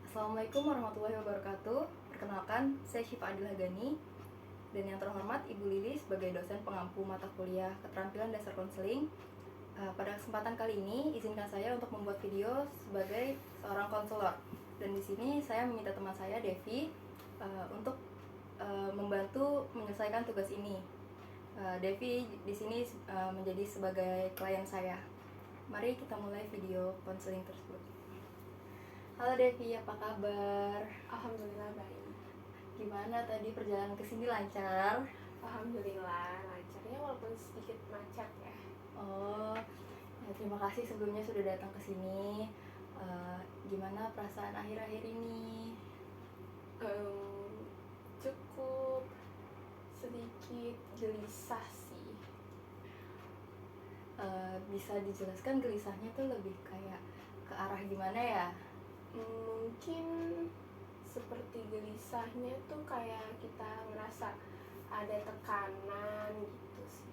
Assalamualaikum warahmatullahi wabarakatuh. Perkenalkan, saya Syifa Adila Gani dan yang terhormat Ibu Lili sebagai dosen pengampu mata kuliah Keterampilan Dasar Konseling. Pada kesempatan kali ini, izinkan saya untuk membuat video sebagai seorang konselor. Dan di sini saya meminta teman saya Devi untuk membantu menyelesaikan tugas ini. Devi di sini menjadi sebagai klien saya. Mari kita mulai video konseling tersebut. Halo Devi, apa kabar? Alhamdulillah baik. Gimana tadi perjalanan ke sini, lancar? Alhamdulillah lancar ya, walaupun sedikit macet ya. Oh, ya, terima kasih sebelumnya sudah datang ke sini. Gimana perasaan akhir-akhir ini? Cukup sedikit gelisah sih. Bisa dijelaskan gelisahnya tuh lebih kayak ke arah gimana ya? Mungkin seperti gelisahnya tuh kayak kita merasa ada tekanan gitu sih,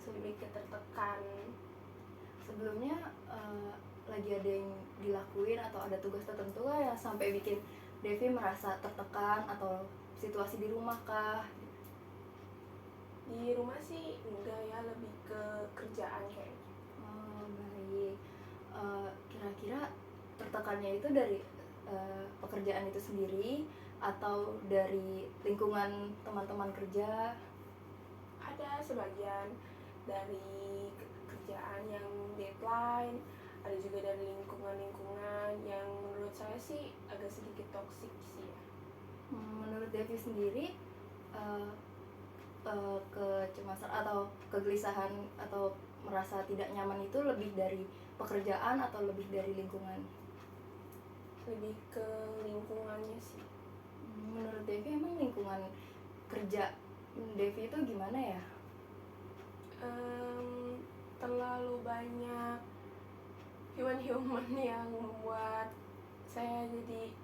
lebih ke tertekan. Sebelumnya lagi ada yang dilakuin atau ada tugas tertentu ya sampai bikin Devi merasa tertekan, atau situasi di rumah kah? Di rumah sih enggak ya, lebih ke kerjaan kayak. Oh, baik. Kira-kira tertekannya itu dari pekerjaan itu sendiri atau dari lingkungan teman-teman kerja? Ada sebagian dari kerjaan yang deadline, ada juga dari lingkungan-lingkungan yang menurut saya sih agak sedikit toksik sih ya. Menurut Devi sendiri, kecemasan atau kegelisahan atau merasa tidak nyaman itu lebih dari pekerjaan atau lebih dari lingkungan? Lebih ke lingkungannya sih. Menurut Devi emang lingkungan kerja Devi itu gimana ya? Terlalu banyak human yang membuat saya jadi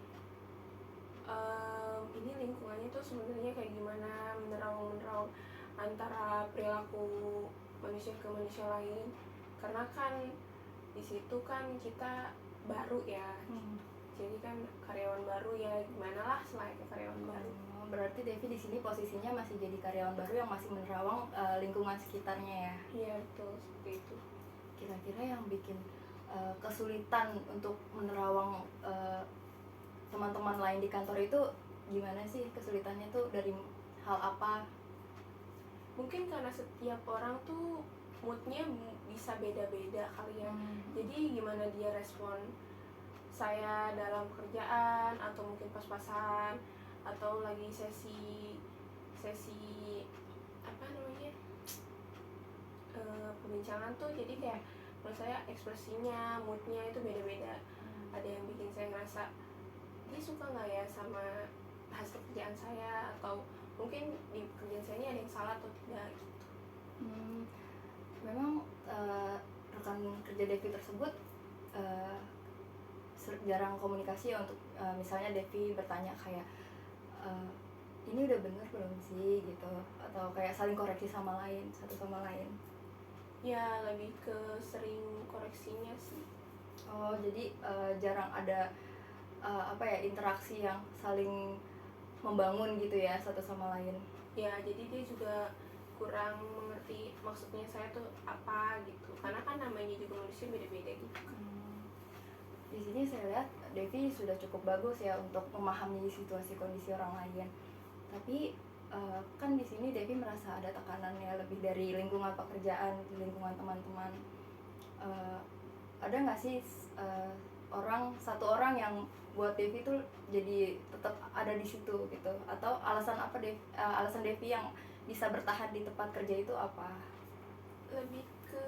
ini lingkungannya tuh sebenarnya kayak gimana, menerawang antara perilaku manusia ke manusia lain, karena kan di situ kan kita baru ya. Jadi kan karyawan baru ya, gimana lah selayaknya karyawan baru. Berarti Devi di sini posisinya masih jadi karyawan baru yang masih menerawang lingkungan sekitarnya ya? Iya betul, seperti itu. Kira-kira yang bikin kesulitan untuk menerawang teman-teman lain di kantor itu gimana sih? Kesulitannya tuh dari hal apa? Mungkin karena setiap orang tuh moodnya bisa beda-beda kali ya. Jadi gimana dia respon saya dalam kerjaan, atau mungkin pas-pasan, atau lagi sesi apa namanya, perbincangan tuh, jadi kayak menurut saya ekspresinya, moodnya itu beda-beda. Ada yang bikin saya ngerasa dia suka nggak ya sama hasil kerjaan saya, atau mungkin di pekerjaan saya ini ada yang salah atau tidak gitu. Memang rekan kerja Devi tersebut jarang komunikasi ya, untuk misalnya Devi bertanya kayak ini udah bener belum sih gitu, atau kayak saling koreksi sama lain, satu sama lain. Ya lebih ke sering koreksinya sih. Oh, jadi jarang ada interaksi yang saling membangun gitu ya satu sama lain. Ya jadi dia juga kurang mengerti maksudnya saya tuh apa gitu, karena kan namanya juga manusia beda-beda gitu. Di sini saya lihat Devi sudah cukup bagus ya untuk memahami situasi kondisi orang lain. Tapi kan di sini Devi merasa ada tekanannya lebih dari lingkungan pekerjaan, lingkungan teman-teman. Ada nggak sih satu orang yang buat Devi tuh jadi tetap ada di situ gitu? Atau alasan apa alasan Devi yang bisa bertahan di tempat kerja itu apa? Lebih ke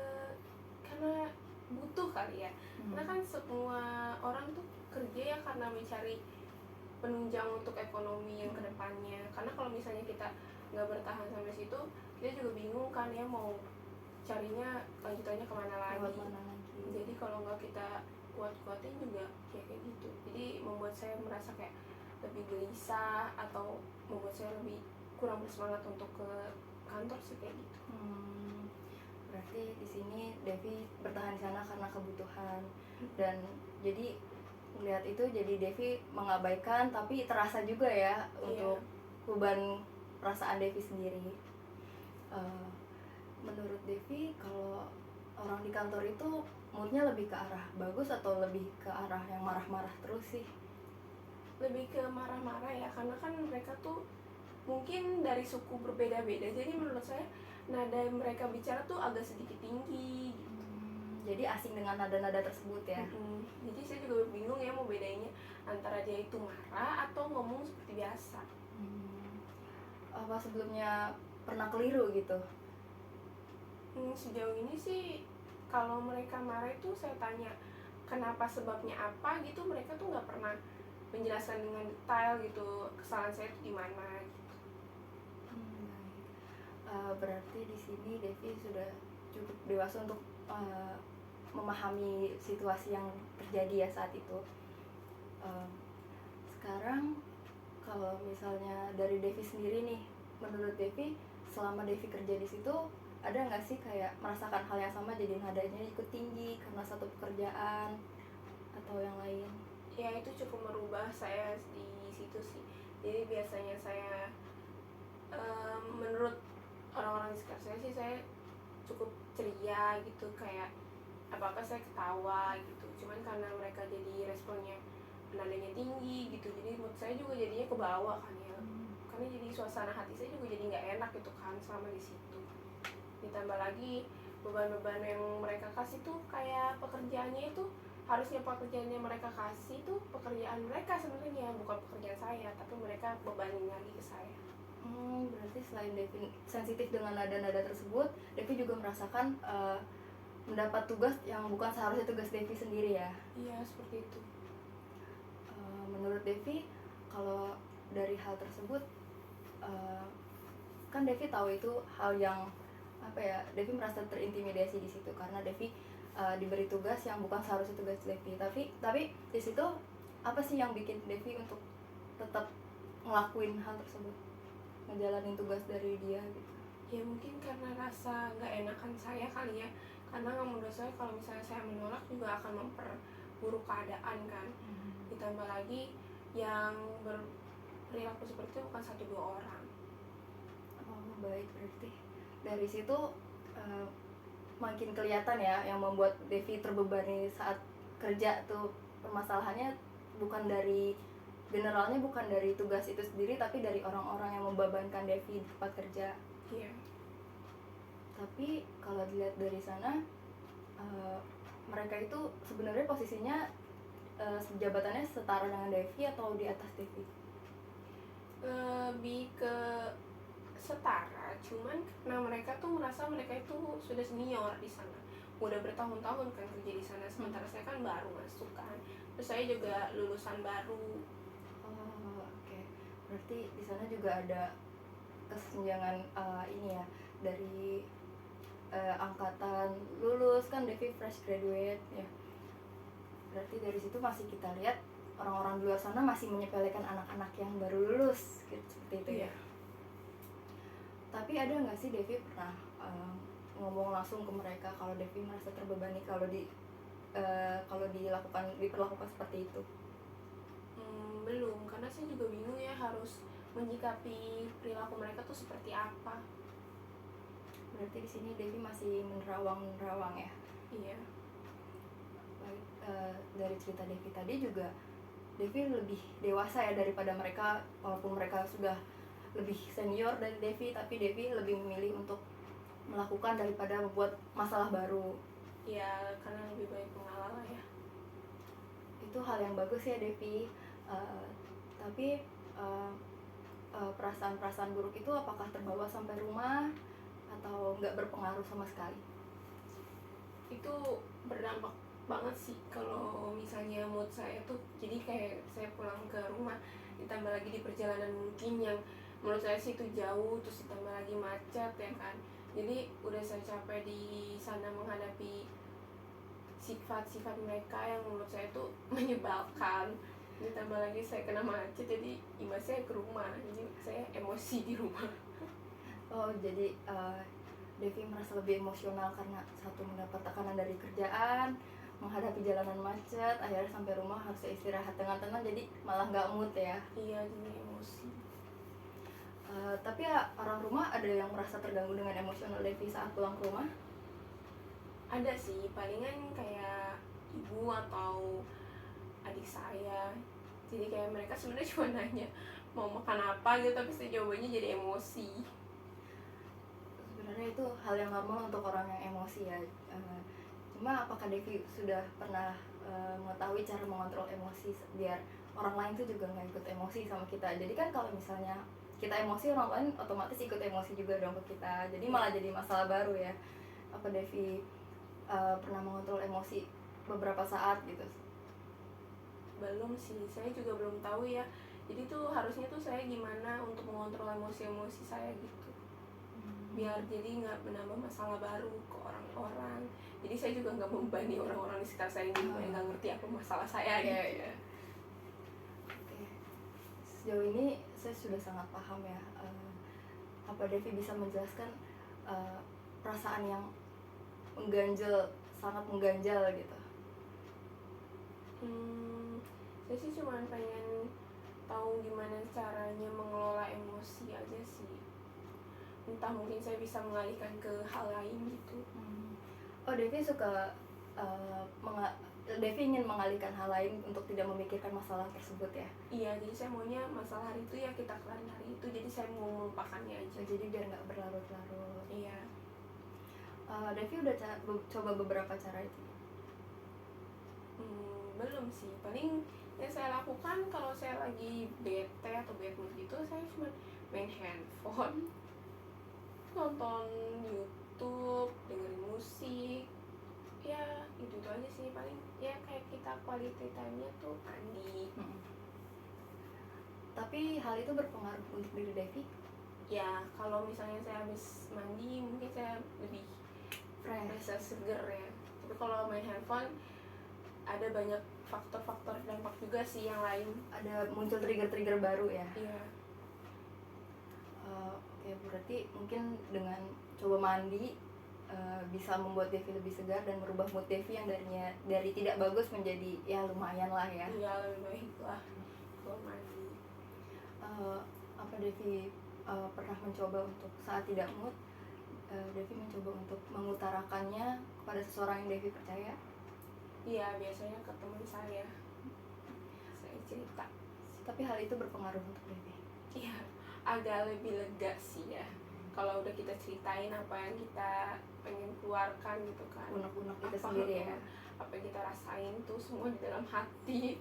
karena butuh kali ya. Karena kan semua orang tuh kerja ya karena mencari penunjang untuk ekonomi yang kedepannya. Karena kalau misalnya kita nggak bertahan sampai situ, kita juga bingung kan ya mau carinya lanjutannya kemana lagi. Jadi kalau nggak kita kuat-kuatin juga ya kayak gitu. Jadi membuat saya merasa kayak lebih gelisah, atau membuat saya lebih kurang bersemangat untuk ke kantor sih kayak gitu. Berarti di sini Devi bertahan di sana karena kebutuhan, dan jadi melihat itu jadi Devi mengabaikan, tapi terasa juga ya untuk beban perasaan Devi sendiri. Menurut Devi, kalau orang di kantor itu moodnya lebih ke arah bagus atau lebih ke arah yang marah-marah terus sih? Lebih ke marah-marah ya, karena kan mereka tuh mungkin dari suku berbeda-beda, jadi menurut saya nada mereka bicara tuh agak sedikit tinggi gitu. Jadi asing dengan nada-nada tersebut ya. Jadi saya juga bingung ya mau bedainnya antara dia itu marah atau ngomong seperti biasa. Apa sebelumnya pernah keliru gitu? Sejauh ini sih kalau mereka marah itu saya tanya kenapa, sebabnya apa gitu, mereka tuh nggak pernah menjelaskan dengan detail gitu kesalahan saya itu di mana gitu. Berarti di sini Devi sudah cukup dewasa untuk memahami situasi yang terjadi ya saat itu. Sekarang kalau misalnya dari Devi sendiri nih, menurut Devi selama Devi kerja di situ ada nggak sih kayak merasakan hal yang sama, jadi nadanya ikut tinggi karena satu pekerjaan atau yang lain? Ya itu cukup merubah saya di situ sih. Jadi biasanya saya menurut orang-orang di sekitar saya sih saya cukup ceria gitu, kayak apa-apa saya ketawa gitu. Cuman karena mereka jadi responnya nadanya tinggi gitu, jadi mood saya juga jadinya ke bawah kan ya. Karena jadi suasana hati saya juga jadi nggak enak gitu kan selama di situ. Ditambah lagi beban-beban yang mereka kasih tuh kayak pekerjaannya itu harusnya pekerjaannya mereka kasih tuh pekerjaan mereka sebenarnya, bukan pekerjaan saya, tapi mereka bebanin lagi ke saya. Berarti selain Devi sensitif dengan nada-nada tersebut, Devi juga merasakan mendapat tugas yang bukan seharusnya tugas Devi sendiri ya? Iya, seperti itu. Menurut Devi, kalau dari hal tersebut, kan Devi tahu itu hal yang apa ya, Devi merasa terintimidasi di situ karena Devi diberi tugas yang bukan seharusnya tugas Devi. Tapi di situ apa sih yang bikin Devi untuk tetap ngelakuin hal tersebut, ngejalanin tugas dari dia gitu? Ya mungkin karena rasa nggak enakan saya kali ya, karena menurut saya kalau misalnya saya menolak juga akan memperburuk keadaan kan. Ditambah lagi yang berperilaku seperti itu bukan 1-2 orang. Baik, berarti dari situ makin kelihatan ya yang membuat Devi terbebani saat kerja tuh, permasalahannya bukan dari generalnya, bukan dari tugas itu sendiri, tapi dari orang-orang yang membebankan Devi di tempat kerja. Iya. Tapi kalau dilihat dari sana, mereka itu sebenarnya posisinya jabatannya setara dengan Devi atau di atas Devi? Lebih ke setara, cuman karena mereka tuh merasa mereka itu sudah senior di sana, udah bertahun-tahun kan kerja di sana, sementara saya kan baru masuk kan, terus saya juga lulusan baru. Oke. Berarti di sana juga ada kesenjangan ini ya, dari angkatan lulus kan Devi fresh graduate ya. Berarti dari situ masih kita lihat orang-orang di luar sana masih menyepelekan anak-anak yang baru lulus gitu, seperti itu ya. Tapi ada nggak sih Devi pernah ngomong langsung ke mereka kalau Devi merasa terbebani kalau diperlakukan seperti itu? Belum, karena saya juga bingung ya harus menyikapi perilaku mereka tuh seperti apa. Berarti di sini Devi masih menerawang ya? Iya. Baik, dari cerita Devi tadi juga Devi lebih dewasa ya daripada mereka, walaupun mereka sudah lebih senior dari Devi, tapi Devi lebih memilih untuk melakukan daripada membuat masalah baru. Ya, karena lebih baik mengalah ya. Itu hal yang bagus ya Devi. Tapi perasaan-perasaan buruk itu apakah terbawa sampai rumah atau nggak berpengaruh sama sekali? Itu berdampak banget sih kalau misalnya mood saya tuh, jadi kayak saya pulang ke rumah ditambah lagi di perjalanan mungkin yang menurut saya sih itu jauh, terus ditambah lagi macet ya kan, jadi udah saya capek di sana menghadapi sifat-sifat mereka yang menurut saya tuh menyebalkan, ditambah lagi saya kena macet, jadi imbasnya ke rumah, jadi saya emosi di rumah. Jadi Devi merasa lebih emosional karena satu mendapat tekanan dari kerjaan, menghadapi jalanan macet, akhirnya sampai rumah harus istirahat dengan tenang, jadi malah nggak mood ya. Iya, jadi emosi. Tapi ya, orang rumah ada yang merasa terganggu dengan emosional Devi saat pulang ke rumah? Ada sih, palingan kayak ibu atau adik saya. Jadi kayak mereka sebenarnya cuma nanya mau makan apa gitu, tapi saya jawabannya jadi emosi. Sebenarnya itu hal yang normal untuk orang yang emosi ya. Cuma apakah Devi sudah pernah mengetahui cara mengontrol emosi biar orang lain tuh juga nggak ikut emosi sama kita? Jadi kan kalau misalnya kita emosi, orang lain otomatis ikut emosi juga dong ke kita. Jadi malah jadi masalah baru ya. Apa Devi pernah mengontrol emosi beberapa saat gitu? Belum sih, saya juga belum tahu ya. Jadi tuh harusnya tuh saya gimana untuk mengontrol emosi-emosi saya gitu, biar jadi nggak menambah masalah baru ke orang-orang. Jadi saya juga nggak membebani orang-orang di sekitar saya juga yang nggak ngerti apa masalah saya gitu. Oke. Sejauh ini saya sudah sangat paham ya. Apa Devi bisa menjelaskan perasaan yang mengganjal, sangat mengganjal gitu? Saya sih cuma pengen tahu gimana caranya mengelola emosi aja sih. Entah mungkin saya bisa mengalihkan ke hal lain gitu. Oh, Devi suka Devi ingin mengalihkan hal lain untuk tidak memikirkan masalah tersebut ya? Iya, jadi saya maunya masalah hari itu ya kita kelarin hari itu. Jadi saya mau melupakannya aja. Jadi biar nggak berlarut-larut. Iya. Devi udah coba beberapa cara itu? Belum sih. Paling yang saya lakukan kalau saya lagi bete atau bad mood gitu, saya cuma main handphone, nonton YouTube, dengerin musik, ya itu aja sih. Paling ya kayak kita quality time-nya tuh mandi. Tapi hal itu berpengaruh untuk diri Devi? Ya kalau misalnya saya habis mandi mungkin saya lebih merasa seger ya. Tapi kalau main handphone ada banyak faktor-faktor dampak juga sih yang lain. Ada muncul trigger-trigger baru ya? Iya. Oke, berarti mungkin dengan coba mandi bisa membuat Devi lebih segar dan merubah mood Devi yang dari tidak bagus menjadi ya lumayan lah ya. Iya, lebih baik lah kalau mandi. Apa Devi pernah mencoba untuk saat tidak mood, Devi mencoba untuk mengutarakannya kepada seseorang yang Devi percaya? Iya, biasanya ke teman saya cerita. Tapi hal itu berpengaruh untuk Devi? Iya, agak lebih lega sih ya kalau udah kita ceritain apa yang kita pengen keluarkan gitu kan, unek-unek kita sendiri ya, apa yang kita rasain tuh semua di dalam hati.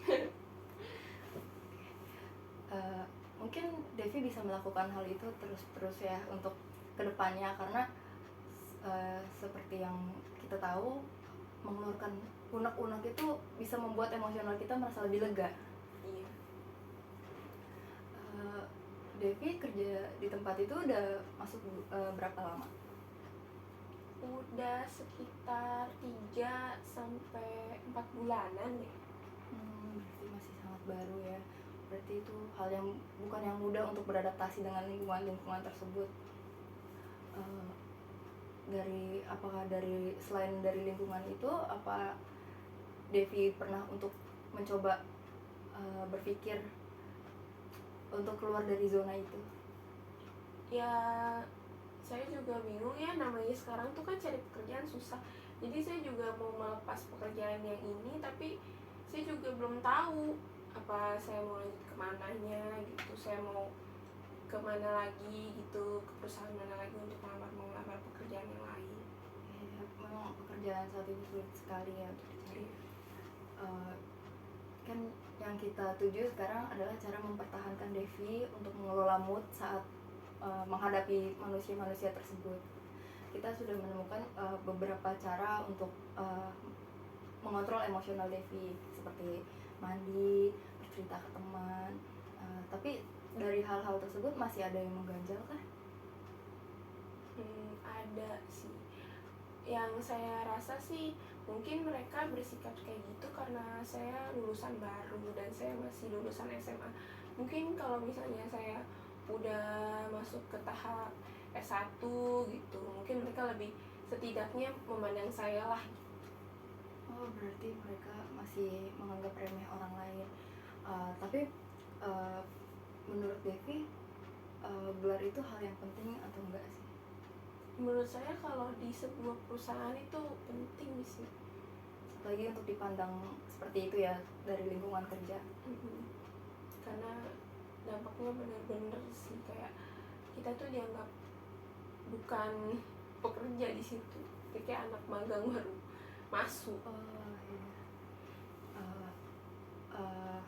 Mungkin Devi bisa melakukan hal itu terus ya untuk kedepannya, karena seperti yang kita tahu, mengeluarkan unek-unek itu bisa membuat emosional kita merasa lebih lega. Iya. Devi kerja di tempat itu udah masuk berapa lama? Udah sekitar 3 sampai 4 bulanan ya. Berarti masih sangat baru ya. Berarti itu hal yang bukan yang mudah untuk beradaptasi dengan lingkungan tersebut. Selain dari lingkungan itu, apa Devi pernah untuk mencoba berpikir untuk keluar dari zona itu? Ya, saya juga bingung ya, namanya sekarang tuh kan cari pekerjaan susah. Jadi saya juga mau melepas pekerjaan yang ini, tapi saya juga belum tahu apa saya mau lanjut kemananya gitu. Saya mau kemana lagi gitu, ke perusahaan mana lagi untuk melamar pekerjaan yang lain. Ya, memang pekerjaan saat ini sulit sekali ya untuk dicari. Kan yang kita tuju sekarang adalah cara mempertahankan Devi untuk mengelola mood saat menghadapi manusia-manusia tersebut. Kita sudah menemukan beberapa cara untuk mengontrol emosional Devi, seperti mandi, bercerita ke teman. Tapi dari hal-hal tersebut masih ada yang mengganjal kah? Ada sih. Yang saya rasa sih mungkin mereka bersikap kayak gitu karena saya lulusan baru dan saya masih lulusan SMA. Mungkin kalau misalnya saya udah masuk ke tahap S1 gitu, mungkin mereka lebih setidaknya memandang saya lah gitu. Oh, berarti mereka masih menganggap remeh orang lain. Tapi uh, menurut Devi, gelar itu hal yang penting atau enggak sih? Menurut saya kalau di sebuah perusahaan itu penting sih. Apalagi untuk dipandang seperti itu ya dari lingkungan kerja. Karena dampaknya benar-benar sih, kayak kita tuh dianggap bukan pekerja di situ, kayak anak magang baru masuk. Oh iya. Uh, uh,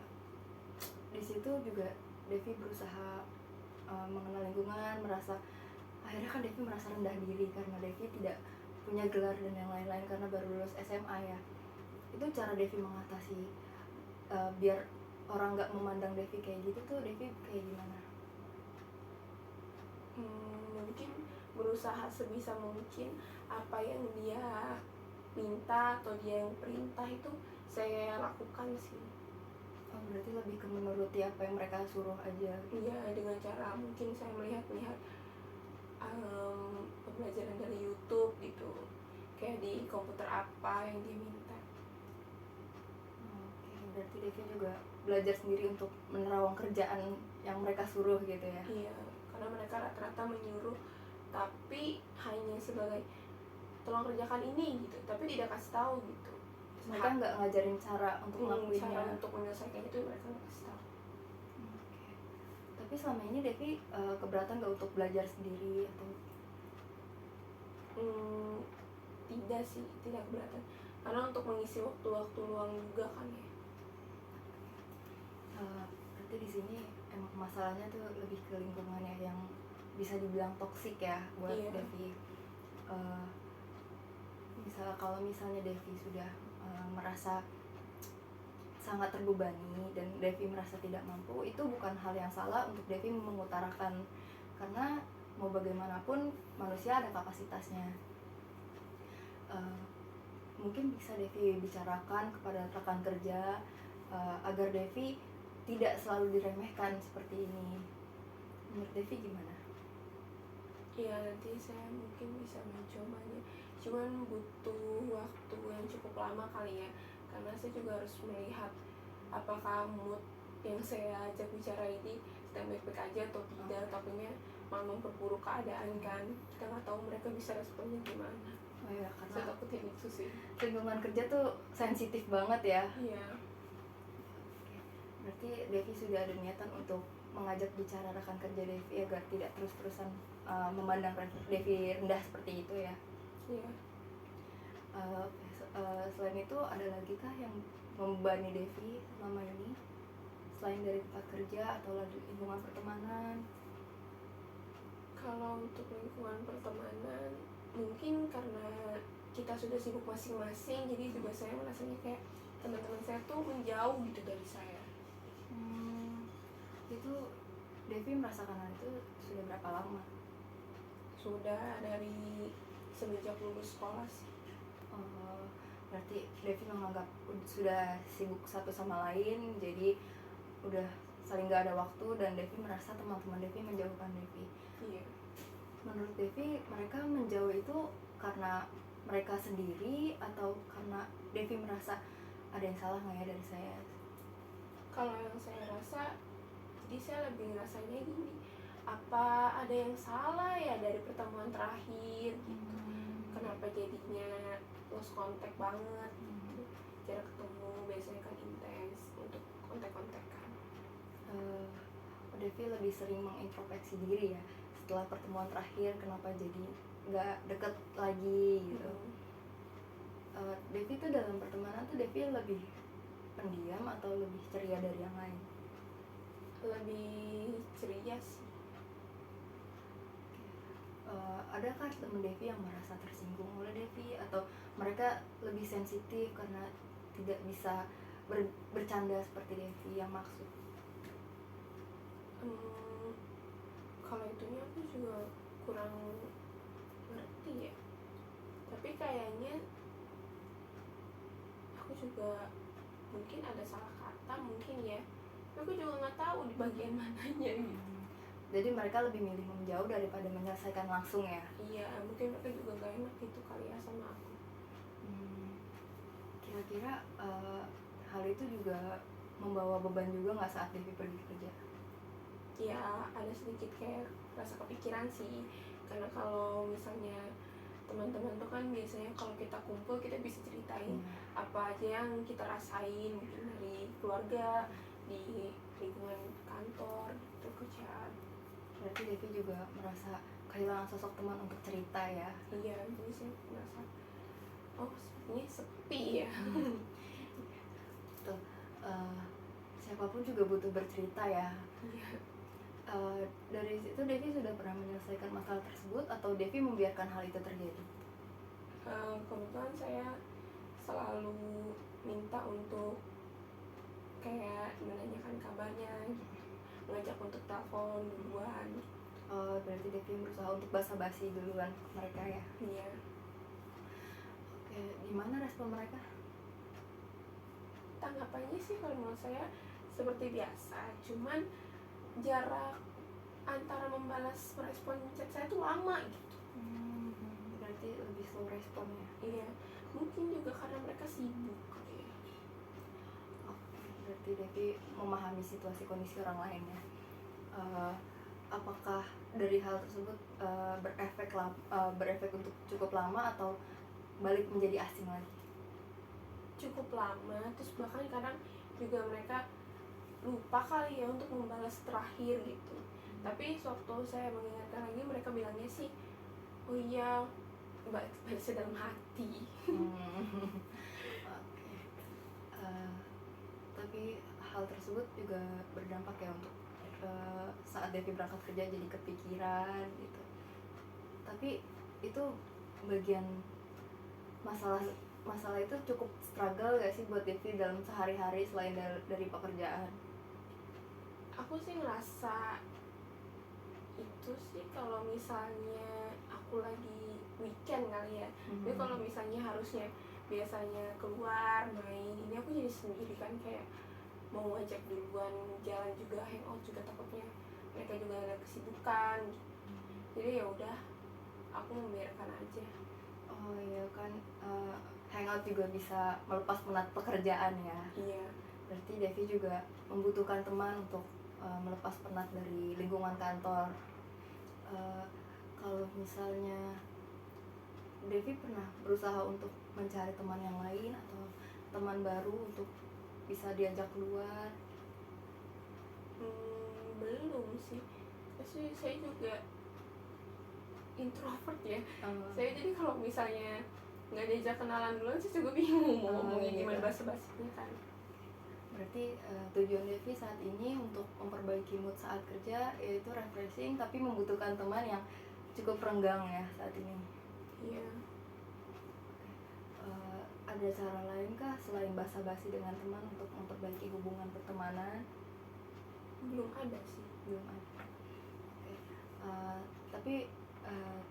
di situ juga Devi berusaha mengenal lingkungan, merasa akhirnya kan Devi merasa rendah diri karena Devi tidak punya gelar dan yang lain-lain karena baru lulus SMA ya. Itu cara Devi mengatasi biar orang nggak memandang Devi kayak gitu tuh, Devi kayak gimana? Mungkin berusaha sebisa mungkin apa yang dia minta atau dia yang perintah itu saya lakukan sih. Oh, berarti lebih ke menuruti apa yang mereka suruh aja. Iya, dengan cara mungkin saya melihat pembelajaran dari YouTube gitu, kayak di komputer apa yang dia minta. Oke, berarti Devi juga belajar sendiri untuk menerawang kerjaan yang mereka suruh gitu ya? Iya, karena mereka rata-rata menyuruh tapi hanya sebagai tolong kerjakan ini gitu, tapi tidak kasih tahu gitu. Mereka nggak ngajarin cara untuk ngelakuinnya. Cara untuk menyelesaikan itu mereka nggak kasih tahu. Oke. Tapi selama ini Devi keberatan nggak untuk belajar sendiri atau? Tidak sih, tidak keberatan. Karena untuk mengisi waktu-waktu luang juga kan ya. Berarti di sini emang masalahnya tuh lebih ke lingkungan ya, yang bisa dibilang toksik ya buat Devi. Kalau misalnya Devi sudah merasa sangat terbebani dan Devi merasa tidak mampu, itu bukan hal yang salah untuk Devi mengutarakan, karena mau bagaimanapun manusia ada kapasitasnya. Mungkin bisa Devi bicarakan kepada rekan kerja agar Devi tidak selalu diremehkan seperti ini. Menurut Devi gimana? Iya, nanti saya mungkin bisa mencobanya, cuman butuh waktu yang cukup lama kali ya, karena saya juga harus melihat apakah mood yang saya ajak bicara ini sedang baik-baik aja atau tidak, takutnya malah memperburuk keadaan kan, kita nggak tahu mereka bisa responnya gimana. Oh ya, karena saya takutin itu sih. Lingkungan kerja tuh sensitif banget ya. Iya. Berarti Devi sudah ada niatan untuk mengajak bicara rekan kerja Devi agar tidak terus-terusan memandang Devi rendah seperti itu ya. Iya. Selain itu ada lagi kah yang membebani Devi selama ini selain dari tempat kerja atau lingkungan pertemanan? Kalau untuk lingkungan pertemanan mungkin karena kita sudah sibuk masing-masing, jadi juga saya merasanya kayak teman-teman saya tuh menjauh gitu dari saya. Itu Devi merasakan hal itu sudah berapa lama? Sudah dari semenjak lulus sekolah sih. Berarti Devi menganggap sudah sibuk satu sama lain, jadi udah saling gak ada waktu, dan Devi merasa teman-teman Devi menjauhkan Devi. Iya. Menurut Devi, mereka menjauh itu karena mereka sendiri atau karena Devi merasa ada yang salah nggak ya dari saya? Kalau yang saya rasa, jadi saya lebih ngerasanya gini, apa ada yang salah ya dari pertemuan terakhir gitu. Kenapa jadinya lost contact banget gitu. Jarak ketemu biasanya kan intens untuk kontak-kontakan. Devi lebih sering mengintrospeksi diri ya setelah pertemuan terakhir, kenapa jadi nggak deket lagi gitu. Devi tuh dalam pertemanan tuh Devi lebih pendiam atau lebih ceria dari yang lain? Lebih ceria sih. Adakah teman Devi yang merasa tersinggung oleh Devi, atau mereka lebih sensitif karena tidak bisa bercanda seperti Devi yang maksud? Kalau itunya aku juga kurang ngerti ya, tapi kayaknya aku juga mungkin ada salah kata mungkin ya, tapi aku juga nggak tahu di bagian mananya gitu. Jadi mereka lebih milih menjauh daripada menyelesaikan langsung ya? Iya, mungkin mereka juga gak enak gitu kali ya sama aku. kira-kira hal itu juga membawa beban juga nggak saat Devi pergi kerja? Ya ada sedikit kayak rasa kepikiran sih, karena kalau misalnya teman-teman tuh kan biasanya kalau kita kumpul kita bisa ceritain apa aja yang kita rasain, mungkin dari keluarga, di lingkungan kantor gitu, kerjaan. Berarti Devi juga merasa kehilangan sosok teman untuk cerita ya? Iya, jadi saya merasa oh sepertinya sepi ya. Tuh, siapapun juga butuh bercerita ya. Iya. Dari situ Devi sudah pernah menyelesaikan masalah tersebut atau Devi membiarkan hal itu terjadi? Kebetulan saya selalu minta untuk kayak menanyakan kabarnya, ngajak untuk telepon duluan. Berarti Devi berusaha untuk basa-basi duluan ke mereka ya? Iya. Oke, gimana respon mereka? Tanggapannya sih kalau menurut saya seperti biasa, cuman jarak antara membalas merespon chat saya tuh lama gitu. Berarti lebih slow respon ya? Iya, mungkin juga karena mereka sibuk ya. Oke, berarti Devi memahami situasi kondisi orang lain ya. Apakah dari hal tersebut berefek untuk cukup lama atau balik menjadi asing lagi? Cukup lama, terus bahkan kadang juga mereka lupa kali ya untuk membalas terakhir gitu. Tapi sewaktu saya mengingatkan lagi, mereka bilangnya sih, oh iya, balasnya dalam hati. Oke. Tapi hal tersebut juga berdampak ya untuk saat Devi berangkat kerja jadi kepikiran gitu. Tapi itu bagian masalah itu cukup struggle gak sih buat Devi dalam sehari-hari selain dari pekerjaan? Aku sih ngerasa itu sih kalau misalnya aku lagi weekend kali ya. Jadi kalau misalnya harusnya biasanya keluar main, ini aku jadi sendiri kan, kayak mau ngajak duluan jalan juga, hangout juga, takutnya mereka juga ada kesibukan. Jadi ya udah, aku membiarkan aja. Oh iya kan, hangout juga bisa melepas penat pekerjaan ya. Iya. Berarti Devi juga membutuhkan teman untuk melepas penat dari lingkungan kantor. Kalau misalnya Devi pernah berusaha untuk mencari teman yang lain atau teman baru untuk bisa diajak keluar? Belum sih. Pasti saya juga introvert ya. Saya jadi kalau misalnya nggak diajak kenalan duluan, saya juga bingung mau ngomongin gimana, basa-basinya kan. Berarti tujuan Devi saat ini untuk memperbaiki mood saat kerja yaitu refreshing, tapi membutuhkan teman yang cukup renggang ya saat ini. Iya. Ada cara lain kah selain basa-basi dengan teman untuk memperbaiki hubungan pertemanan? Belum ada sih. Belum ada. Oke. Tapi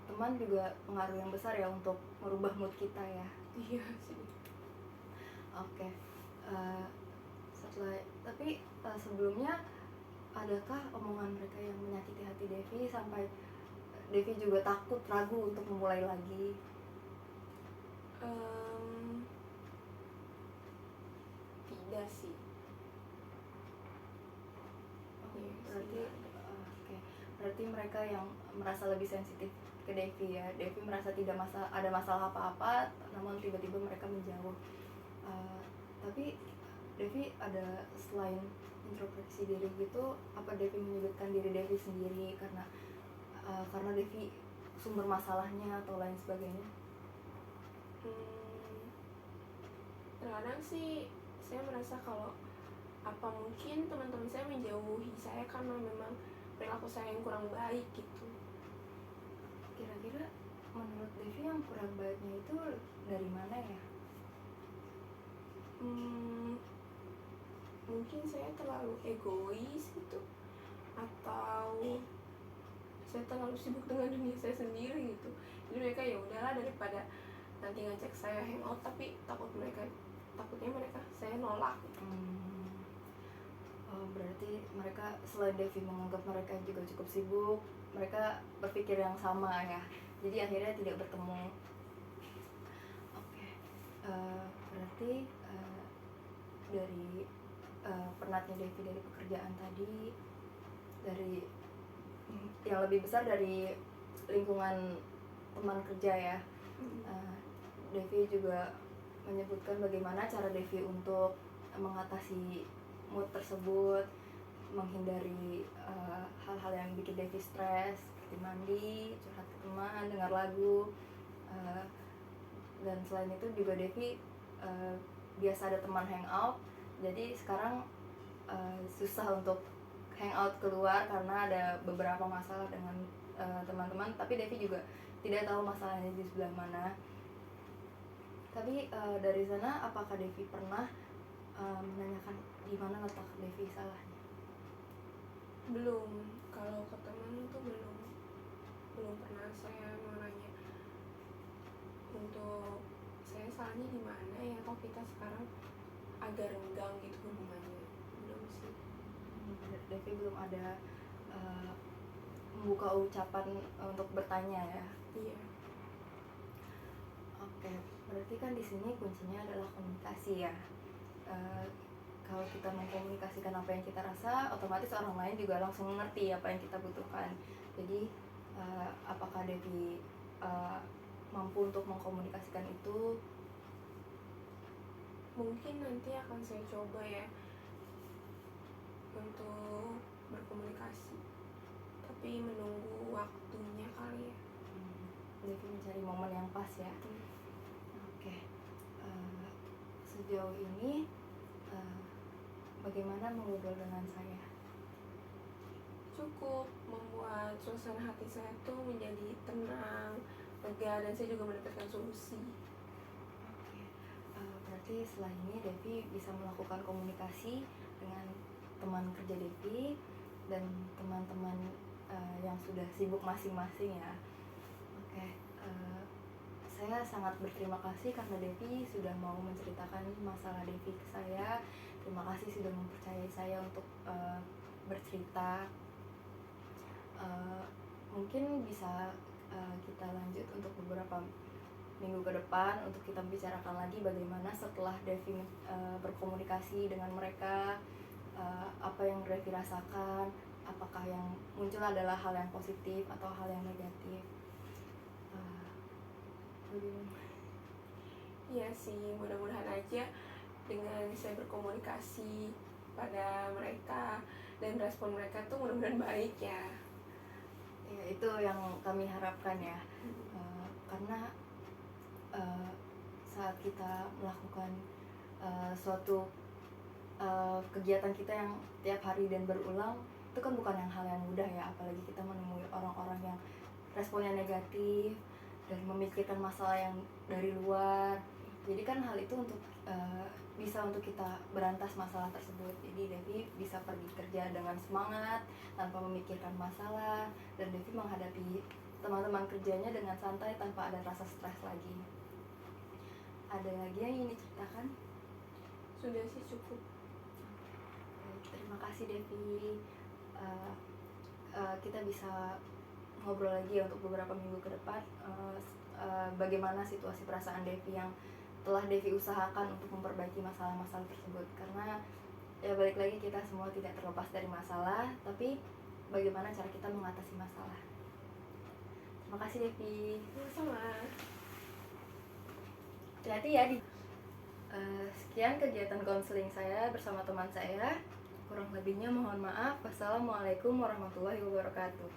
teman juga pengaruh yang besar ya untuk merubah mood kita ya. Iya sih. Oke. Sebelumnya adakah omongan mereka yang menyakiti hati Devi sampai Devi juga takut, ragu untuk memulai lagi? Tidak sih. Berarti mereka yang merasa lebih sensitif ke Devi ya. Devi merasa tidak ada masalah apa-apa, namun tiba-tiba mereka menjauh. Tapi Devi ada selain introspeksi diri gitu, apa Devi menyudutkan diri Devi sendiri karena Devi sumber masalahnya atau lain sebagainya? Terkadang sih saya merasa kalau apa mungkin teman-teman saya menjauhi saya karena memang perilaku saya yang kurang baik gitu. Kira-kira menurut Devi yang kurang baiknya itu dari mana ya? Mungkin saya terlalu egois gitu, atau saya terlalu sibuk dengan dunia saya sendiri gitu. Jadi mereka ya udahlah, daripada nanti ngajak saya hangout tapi takutnya mereka saya nolak gitu. Berarti mereka selain Devi menganggap mereka juga cukup sibuk, mereka berpikir yang sama ya. Jadi akhirnya tidak bertemu. Oke. berarti dari penatnya Devi dari pekerjaan tadi, dari yang lebih besar dari lingkungan teman kerja ya. Devi juga menyebutkan bagaimana cara Devi untuk mengatasi mood tersebut, menghindari hal-hal yang bikin Devi stres, seperti mandi, curhat ke teman, dengar lagu. Dan selain itu juga Devi biasa ada teman hangout, jadi sekarang susah untuk hangout keluar karena ada beberapa masalah dengan teman-teman, tapi Devi juga tidak tahu masalahnya di sebelah mana. Tapi dari sana apakah Devi pernah menanyakan di mana letak Devi salahnya? Belum, kalau ke teman tuh belum pernah saya mau nanya untuk saya salahnya di mana ya, kok kita sekarang agak renggang gitu hubungannya. Belum sih. Devi belum ada membuka ucapan untuk bertanya ya. Iya. Oke, berarti kan di sini kuncinya adalah komunikasi ya. Kalau kita mengkomunikasikan apa yang kita rasa, otomatis orang lain juga langsung mengerti apa yang kita butuhkan. Jadi apakah Devi mampu untuk mengkomunikasikan itu? Mungkin nanti akan saya coba ya untuk berkomunikasi, tapi menunggu waktunya kali ya. Devi mencari momen yang pas ya. Oke. Sejauh ini bagaimana mengobrol dengan saya? Cukup membuat suasana hati saya tuh menjadi tenang, lega, dan saya juga mendapatkan solusi. Oke. Berarti setelah ini Devi bisa melakukan komunikasi dengan teman kerja Devi dan teman-teman yang sudah sibuk masing-masing ya. Oke. Saya sangat berterima kasih karena Devi sudah mau menceritakan masalah Devi ke saya. Terima kasih sudah mempercayai saya untuk bercerita. Mungkin bisa kita lanjut untuk beberapa minggu ke depan untuk kita bicarakan lagi bagaimana setelah Devi berkomunikasi dengan mereka, apa yang Devi rasakan, apakah yang muncul adalah hal yang positif atau hal yang negatif. Iya sih, mudah-mudahan aja dengan saya berkomunikasi pada mereka dan respon mereka tuh mudah-mudahan baik ya. Ya, itu yang kami harapkan ya. Karena saat kita melakukan suatu kegiatan kita yang tiap hari dan berulang, itu kan bukan hal yang mudah ya, apalagi kita menemui orang-orang yang responnya negatif dan memikirkan masalah yang dari luar. Jadi kan hal itu untuk bisa untuk kita berantas masalah tersebut. Jadi Devi bisa pergi kerja dengan semangat tanpa memikirkan masalah, dan Devi menghadapi teman-teman kerjanya dengan santai tanpa ada rasa stres lagi. Ada lagi yang ingin diceritakan? Sudah sih, cukup. Terima kasih Devi. Kita bisa ngobrol lagi untuk beberapa minggu ke depan bagaimana situasi perasaan Devi yang telah Devi usahakan untuk memperbaiki masalah-masalah tersebut. Karena ya balik lagi, kita semua tidak terlepas dari masalah, tapi bagaimana cara kita mengatasi masalah. Terima kasih Devi. Sama. Hati-hati ya di sekian kegiatan konseling saya bersama teman saya. Kurang lebihnya mohon maaf. Wassalamualaikum warahmatullahi wabarakatuh.